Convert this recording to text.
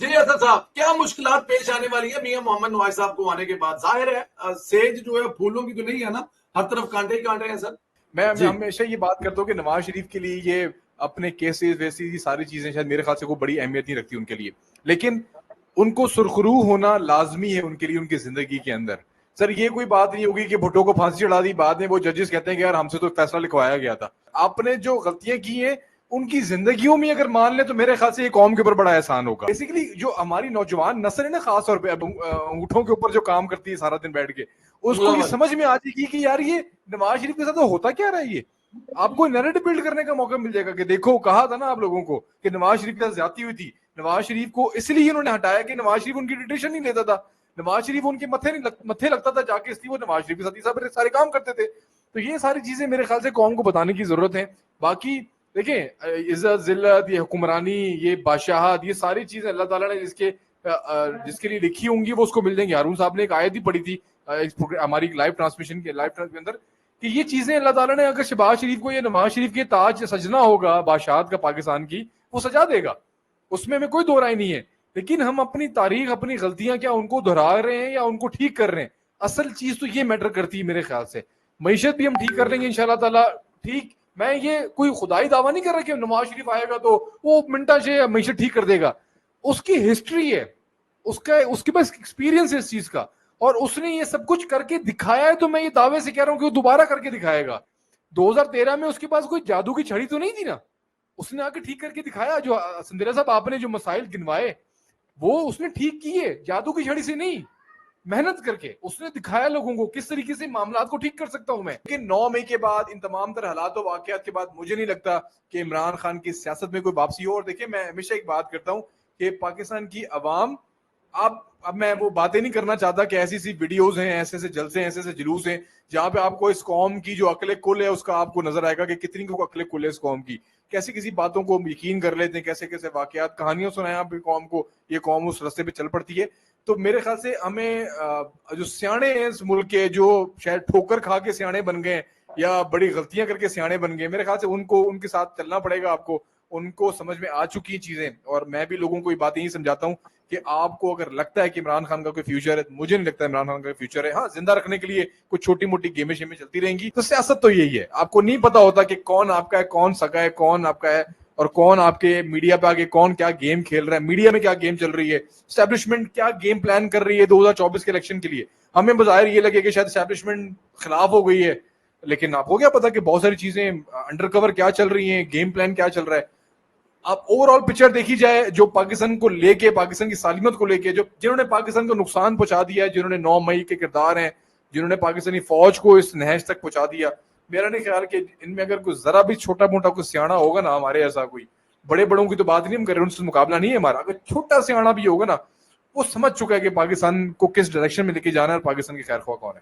جی اسد صاحب، کیا مشکلات پیش آنے والی ہے میاں محمد نواز صاحب کو آنے کے بعد؟ ظاہر ہے سیج جو ہے پھولوں کی تو نہیں ہے نا، ہر طرف کانٹے ہی کانٹے ہیں سر. میں جی ہمیشہ یہ بات کرتا ہوں کہ نواز شریف کے لیے یہ اپنے کیسز ویسز یہ ساری چیزیں شاید میرے خیال سے کوئی بڑی اہمیت نہیں رکھتی ان کے لیے، لیکن ان کو سرخرو ہونا لازمی ہے ان کے لیے ان کی زندگی کے اندر. سر یہ کوئی بات نہیں ہوگی کہ بھٹو کو پھانسی چڑھا دی، بعد میں وہ ججز کہتے ہیں کہ یار ہم سے تو فیصلہ لکھوایا گیا تھا. آپ نے جو غلطیاں کی ہیں ان کی زندگیوں میں اگر مان لیں تو میرے خیال سے یہ قوم کے اوپر بڑا احسان ہوگا. بیسیکلی جو ہماری نوجوان نسل ہے نا، خاص طور پہ انگوٹھوں کے اوپر جو کام کرتی ہے سارا دن بیٹھ کے، اس کو یہ سمجھ میں آ جائے گی کہ یار یہ نواز شریف کے ساتھ ہوتا کیا رہا ہے. یہ آپ کو نیریٹو بلڈ کرنے کا موقع مل جائے گا کہ دیکھو کہا تھا نا آپ لوگوں کو کہ نواز شریف کے ساتھ زیادتی ہوئی تھی. نواز شریف کو اس لیے انہوں نے ہٹایا کہ نواز شریف ان کی ڈیٹیشن نہیں لیتا تھا، نواز شریف ان کے متھے لگتا تھا جا کے، اس لیے وہ نواز شریف کے ساتھ سارے کام کرتے تھے. تو یہ ساری چیزیں میرے خیال سے قوم کو بتانے کی ضرورت ہے. باقی دیکھیں عزت ذلت، یہ حکمرانی، یہ بادشاہت، یہ ساری چیزیں اللہ تعالیٰ نے جس کے لیے لکھی ہوں گی وہ اس کو مل جائیں گی. ہارون صاحب نے ایک آیت ہی پڑھی تھی ہماری لائیو ٹرانسمیشن کے اندر کہ یہ چیزیں اللہ تعالیٰ نے اگر شہباز شریف کو یا نواز شریف کے تاج سجنا ہوگا بادشاہت کا پاکستان کی، وہ سجا دے گا، اس میں کوئی دو رائے نہیں ہے. لیکن ہم اپنی تاریخ، اپنی غلطیاں کیا ان کو دہرا رہے ہیں یا ان کو ٹھیک کر رہے ہیں؟ اصل چیز تو یہ میٹر کرتی ہے میرے خیال سے. معیشت بھی ہم ٹھیک کر لیں گے انشاءاللہ تعالیٰ. ٹھیک، میں یہ کوئی خدائی دعویٰ نہیں کر رہا کہ نواز شریف آئے گا تو وہ منٹا سے معیشت ٹھیک کر دے گا. اس کی ہسٹری ہے، اس کے پاس ایکسپیرینس ہے اس چیز کا، اور اس نے یہ سب کچھ کر کے دکھایا ہے. تو میں یہ دعوے سے کہہ رہا ہوں کہ وہ دوبارہ کر کے دکھائے گا. 2013 میں اس کے پاس کوئی جادو کی چھڑی تو نہیں تھی نا، اس نے آ کے ٹھیک کر کے دکھایا. جو سندرا صاحب آپ نے جو مسائل گنوائے وہ اس نے ٹھیک کیے، جادو کی چھڑی سے نہیں، محنت کر کے اس نے دکھایا لوگوں کو کس طریقے سے معاملات کو ٹھیک کر سکتا ہوں میں. لیکن 9 مئی کے بعد ان تمام تر حالات و واقعات کے بعد مجھے نہیں لگتا کہ عمران خان کی سیاست میں کوئی واپسی ہو. اور دیکھیں میں ہمیشہ ایک بات کرتا ہوں کہ پاکستان کی عوام، اب میں وہ باتیں نہیں کرنا چاہتا کہ ایسی سی ویڈیوز ہیں، ایسے سے جلسے ہیں، ایسے سے جلوس ہیں جہاں پہ آپ کو اس قوم کی جو عقل کل ہے اس کا آپ کو نظر آئے گا کہ کتنی کو عقل کل ہے اس قوم کی. کیسی کسی باتوں کو یقین کر لیتے ہیں، کیسے کیسے واقعات کہانیاں سنائیں آپ قوم کو، یہ قوم اس رستے پہ چل پڑتی ہے. تو میرے خیال سے ہمیں جو سیانے ہیں اس ملک کے، جو شاید ٹھوکر کھا کے سیانے بن گئے یا بڑی غلطیاں کر کے سیانے بن گئے، میرے خیال سے ان کے ساتھ چلنا پڑے گا آپ کو. ان کو سمجھ میں آ چکی ہیں چیزیں، اور میں بھی لوگوں کو یہ باتیں ہی سمجھاتا ہوں کہ آپ کو اگر لگتا ہے کہ عمران خان کا کوئی فیوچر ہے، مجھے نہیں لگتا عمران خان کا فیوچر ہے. ہاں زندہ رکھنے کے لیے کچھ چھوٹی موٹی گیمیں شیمیں چلتی رہیں گی. تو سیاست تو یہی ہے، آپ کو نہیں پتا ہوتا کہ کون آپ کا ہے، کون سگا ہے، کون آپ کا ہے، اور کون آپ کے میڈیا پہ آگے کون کیا گیم کھیل رہا ہے، میڈیا میں کیا گیم چل رہی ہے، اسٹیبلشمنٹ کیا گیم پلان کر رہی ہے 2024 کے الیکشن کے لیے. ہمیں بظاہر یہ لگے کہ شاید اسٹیبلشمنٹ خلاف ہو گئی ہے، لیکن آپ کو کیا پتا کہ بہت ساری چیزیں انڈر کور کیا چل رہی ہیں، گیم پلان کیا چل رہا ہے. اب اوور آل پکچر دیکھی جائے جو پاکستان کو لے کے، پاکستان کی سالمیت کو لے کے، جنہوں نے پاکستان کو نقصان پہنچا دیا ہے، جنہوں نے 9 مئی کے کردار ہیں، جنہوں نے پاکستانی فوج کو اس نہج تک پہنچا دیا، میرا نہیں خیال کہ ان میں اگر کوئی ذرا بھی چھوٹا موٹا کوئی سیانا ہوگا نا ہمارے ایسا، کوئی بڑے بڑوں کی تو بات نہیں ہم کر رہے، ان سے مقابلہ نہیں ہے ہمارا، اگر چھوٹا سیانا بھی ہوگا نا وہ سمجھ چکا ہے کہ پاکستان کو کس ڈائریکشن میں لے کے جانا ہے اور پاکستان کی خیر خواہ کون ہے.